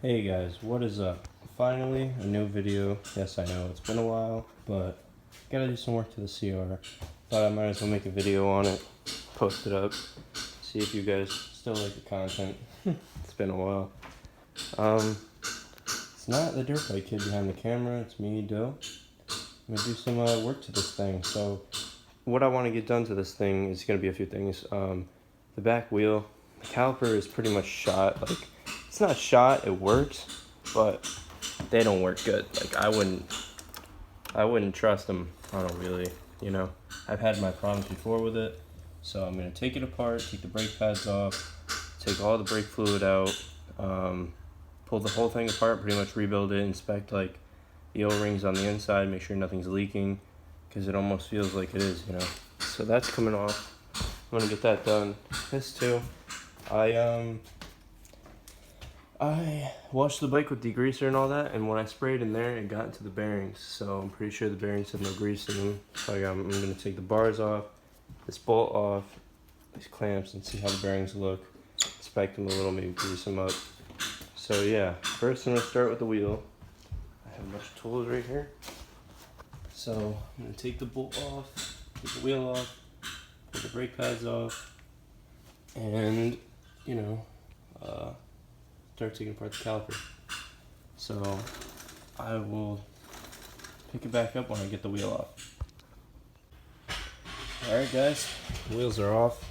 Hey guys, what is up? Finally, a new video. Yes, I know it's been a while, but gotta do some work to the CR. Thought I might as well make a video on it, post it up, see if you guys still like the content. It's been a while. It's not the dirt bike kid behind the camera, it's me, Dill. I'm gonna do some work to this thing. So, what I want to get done to this thing is gonna be a few things. The back wheel, the caliper is pretty much shot. Like, it's not shot, it works, but they don't work good. Like, I wouldn't trust them on a wheelie, you know. I've had my problems before with it, so I'm gonna take it apart, take the brake pads off, take all the brake fluid out, pull the whole thing apart, pretty much rebuild it, inspect like the O-rings on the inside, make sure nothing's leaking, because it almost feels like it is, you know. So that's coming off. I'm gonna get that done. This too. I washed the bike with degreaser and all that, and when I sprayed in there, it got into the bearings. So I'm pretty sure the bearings have no grease in them. So I'm gonna take the bars off, this bolt off, these clamps, and see how the bearings look. Inspect them a little, maybe grease them up. So yeah, first I'm gonna start with the wheel. I have a bunch of tools right here. So I'm gonna take the bolt off, take the wheel off, pull the brake pads off, and you know, start taking apart the caliper. So I will pick it back up when I get the wheel off. Alright guys, wheels are off.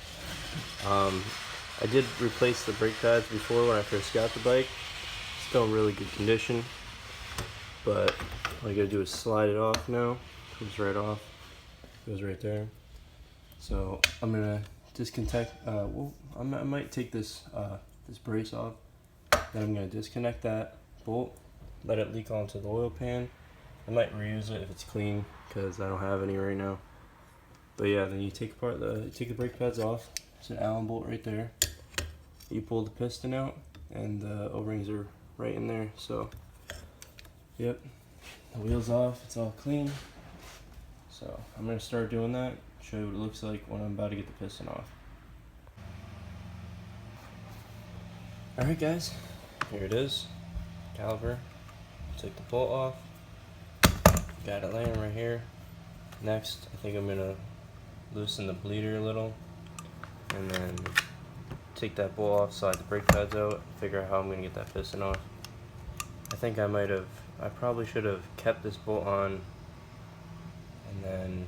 I did replace the brake pads before when I first got the bike. Still in really good condition, but all I gotta do is slide it off now. Comes right off, goes right there. So I'm gonna disconnect, I might take this brace off. Then I'm going to disconnect that bolt, let it leak onto the oil pan. I might reuse it if it's clean, because I don't have any right now. But yeah, then you take the brake pads off. It's an Allen bolt right there. You pull the piston out, and the O-rings are right in there. So, yep, the wheel's off. It's all clean. So I'm going to start doing that. Show you what it looks like when I'm about to get the piston off. Alright guys, here it is, caliper. Take the bolt off, got it laying right here. Next, I think I'm gonna loosen the bleeder a little, and then take that bolt off, slide the brake pads out, figure out how I'm gonna get that piston off. I think I probably should have kept this bolt on, and then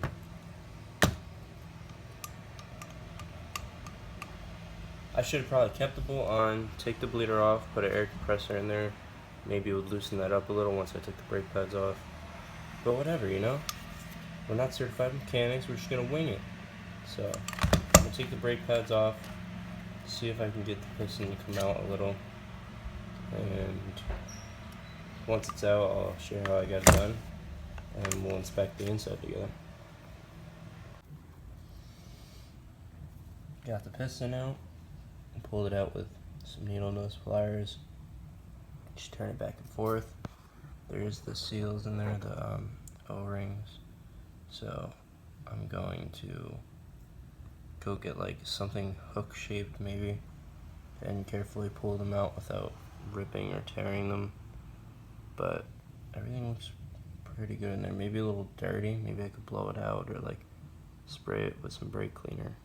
I should have probably kept the bolt on, take the bleeder off, put an air compressor in there. Maybe it would loosen that up a little once I took the brake pads off. But whatever, you know? We're not certified mechanics, we're just gonna wing it. So, I'm gonna take the brake pads off, see if I can get the piston to come out a little. And once it's out, I'll show you how I got it done. And we'll inspect the inside together. Got the piston out. Pulled it out with some needle nose pliers. Just turn it back and forth. There's the seals in there, the O-rings. So I'm going to go get like something hook shaped maybe, and carefully pull them out without ripping or tearing them. But everything looks pretty good in there. Maybe a little dirty. Maybe I could blow it out or like spray it with some brake cleaner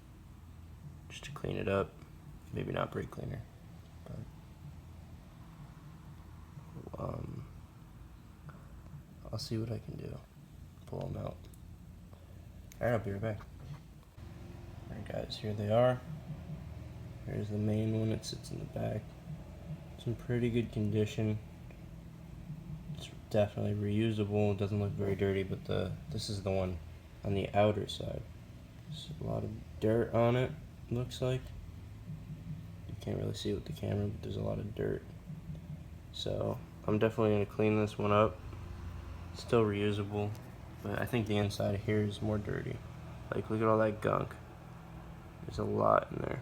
just to clean it up. Maybe not brake cleaner, but I'll see what I can do. Pull them out. Alright, I'll be right back. Alright guys, here they are. Here's the main one, it sits in the back. It's in pretty good condition. It's definitely reusable, it doesn't look very dirty, but this is the one on the outer side. There's a lot of dirt on it, looks like. You can't really see it with the camera, but there's a lot of dirt. So I'm definitely going to clean this one up. It's still reusable, but I think the inside here is more dirty. Like, look at all that gunk. There's a lot in there.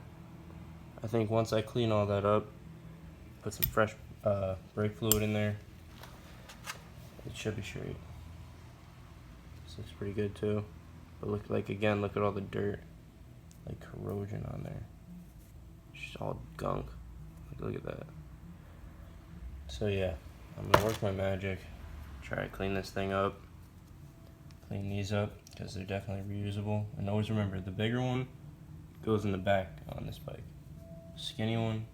I think once I clean all that up, put some fresh brake fluid in there, it should be straight. This looks pretty good too. But look at all the dirt, like corrosion on there. It's just all gunk. Look at that. So yeah, I'm gonna work my magic, try to clean this thing up, clean these up, because they're definitely reusable. And always remember, the bigger one goes in the back on this bike. Skinny one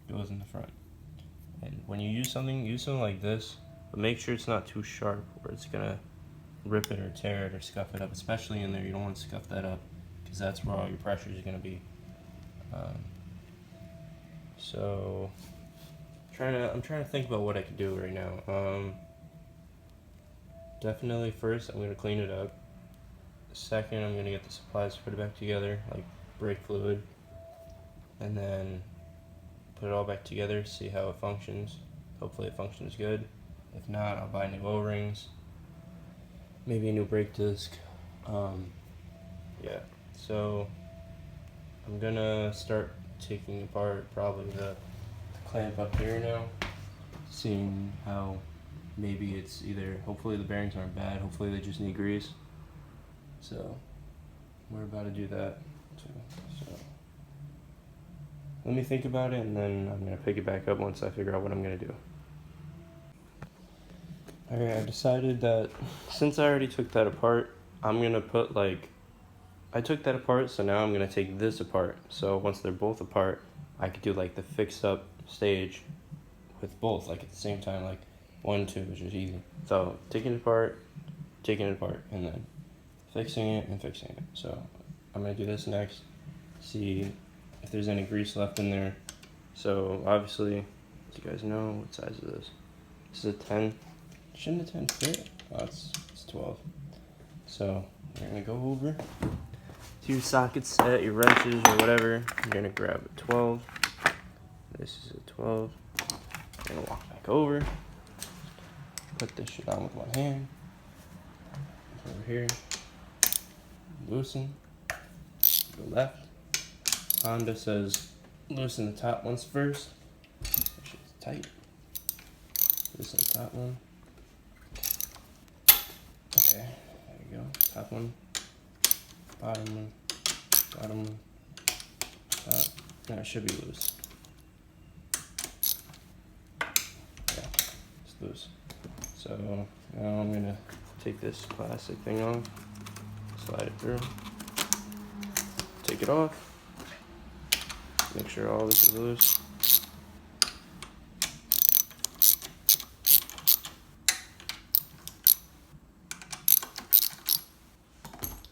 goes in the front. And when you use something like this, but make sure it's not too sharp where it's gonna rip it or tear it or scuff it up, especially in there. You don't want to scuff that up because that's where all your pressure is gonna be. So I'm trying to think about what I could do right now. Definitely first I'm gonna clean it up. Second, I'm gonna get the supplies to put it back together, like brake fluid, and then put it all back together, see how it functions. Hopefully it functions good. If not, I'll buy new O-rings, maybe a new brake disc. Yeah, so I'm gonna start taking apart probably the clamp up here now, seeing how maybe it's either, hopefully the bearings aren't bad, hopefully they just need grease. So we're about to do that too. So let me think about it, and then I'm gonna pick it back up once I figure out what I'm gonna do. Alright, I decided that since I already took that apart, I'm gonna put I took that apart, so now I'm gonna take this apart. So once they're both apart, I could do like the fixed up stage with both, like at the same time, like 1, 2, which is easy. So taking it apart, and then fixing it and fixing it. So I'm gonna do this next, see if there's any grease left in there. So obviously, as you guys know, what size is this? This is a 10. Shouldn't a 10 fit? Oh, it's 12. So you're gonna go over to your socket set, your wrenches or whatever. You're gonna grab a 12. This is a 12. You're gonna walk back over. Put this shit on with one hand. Over here. Loosen. Go left. Honda says loosen the top ones first. That shit's tight. Loosen the top one. Okay, there you go. Top one. Bottom one. Bottom one. Top. No, it should be loose. Yeah, it's loose. So now I'm gonna take this plastic thing off, slide it through, take it off, make sure all this is loose.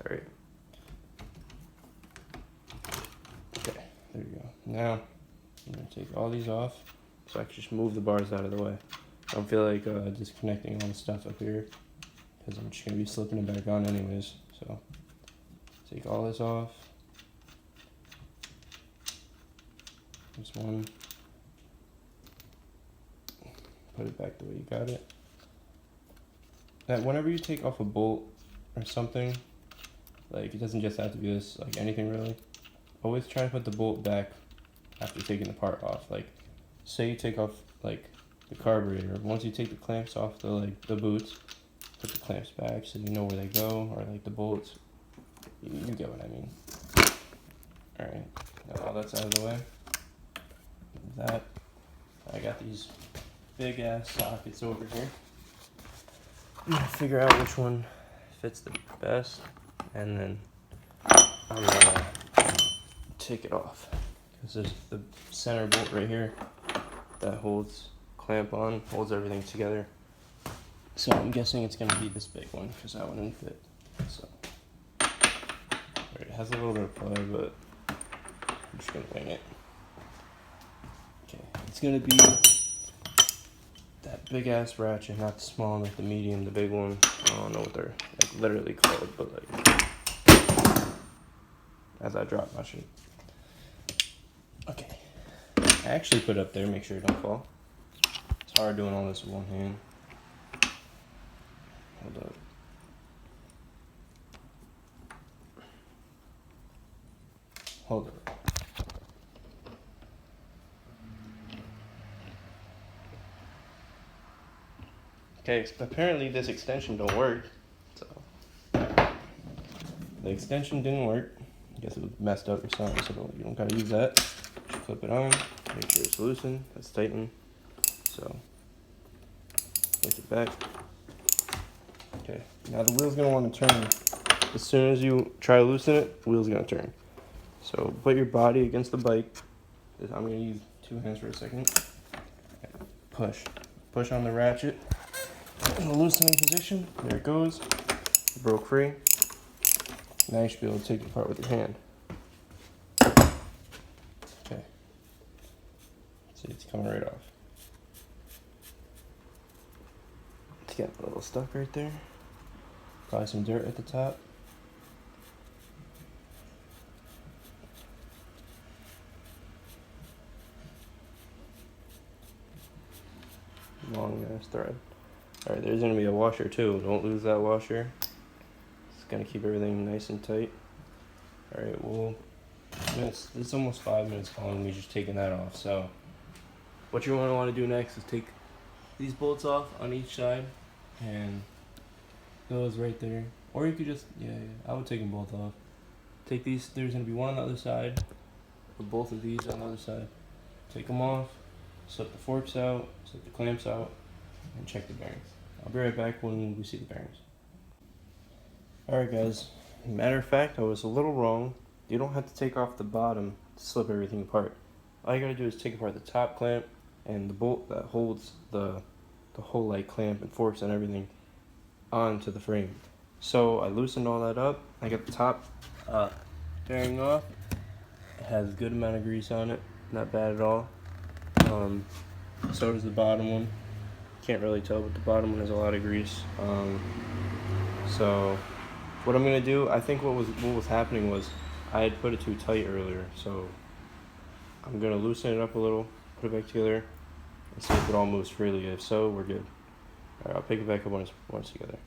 Alright. Okay, there you go. Now I'm gonna take all these off so I can just move the bars out of the way. I don't feel like disconnecting all the stuff up here because I'm just gonna be slipping it back on anyways. So take all this off. This one. Put it back the way you got it. Now, whenever you take off a bolt or something, like it doesn't just have to be this, like anything really, always try to put the bolt back after taking the part off. Like say you take off like the carburetor, once you take the clamps off the boots, put the clamps back so you know where they go, or like the bolts, you get what I mean. Alright, now all that's out of the way. That, I got these big ass sockets over here. I'm gonna figure out which one fits the best, and then I'm gonna take it off, because there's the center bolt right here that holds everything together. So I'm guessing it's gonna be this big one because that one didn't fit. So it has a little bit of play, but I'm just gonna wing it. Okay, it's gonna be that big ass ratchet, not the small one, like the medium, the big one. I don't know what they're like literally called, but like as I drop my shit. Okay, I actually put it up there, make sure it don't fall. It's hard doing all this with one hand. Hold up. Hold up. Okay, apparently this extension don't work. So the extension didn't work. I guess it was messed up or something, so you don't gotta use that. Just flip it on, make sure it's loosened, it's tightened. So Place it back. Okay, now the wheel's gonna want to turn. As soon as you try to loosen it, the wheel's gonna turn. So put your body against the bike. I'm gonna use 2 hands for a second. Push. Push on the ratchet. In the loosening position. There it goes. It broke free. Now you should be able to take it apart with your hand. Okay. See, it's coming right off. It's getting a little stuck right there. Probably some dirt at the top. Long ass thread. Alright, there's gonna be a washer too. Don't lose that washer. It's gonna keep everything nice and tight. Alright, well, it's almost 5 minutes long. We just taking that off. So, what you're gonna want to do next is take these bolts off on each side, and those right there. Or you could just, I would take them both off. Take these. There's gonna be one on the other side, with both of these on the other side. Take them off. Slip the forks out. Slip the clamps out, and check the bearings. I'll be right back when we see the bearings. Alright guys, matter of fact, I was a little wrong. You don't have to take off the bottom to slip everything apart. All you gotta do is take apart the top clamp and the bolt that holds the whole like clamp and forks and everything onto the frame. So I loosened all that up. I got the top bearing off. It has a good amount of grease on it, not bad at all. So does the bottom one. Can't really tell, but the bottom one has a lot of grease. So what I'm gonna do, I think what was happening was I had put it too tight earlier. So I'm gonna loosen it up a little, put it back together, and see if it all moves freely. If so, we're good. Alright, I'll pick it back up when it's together.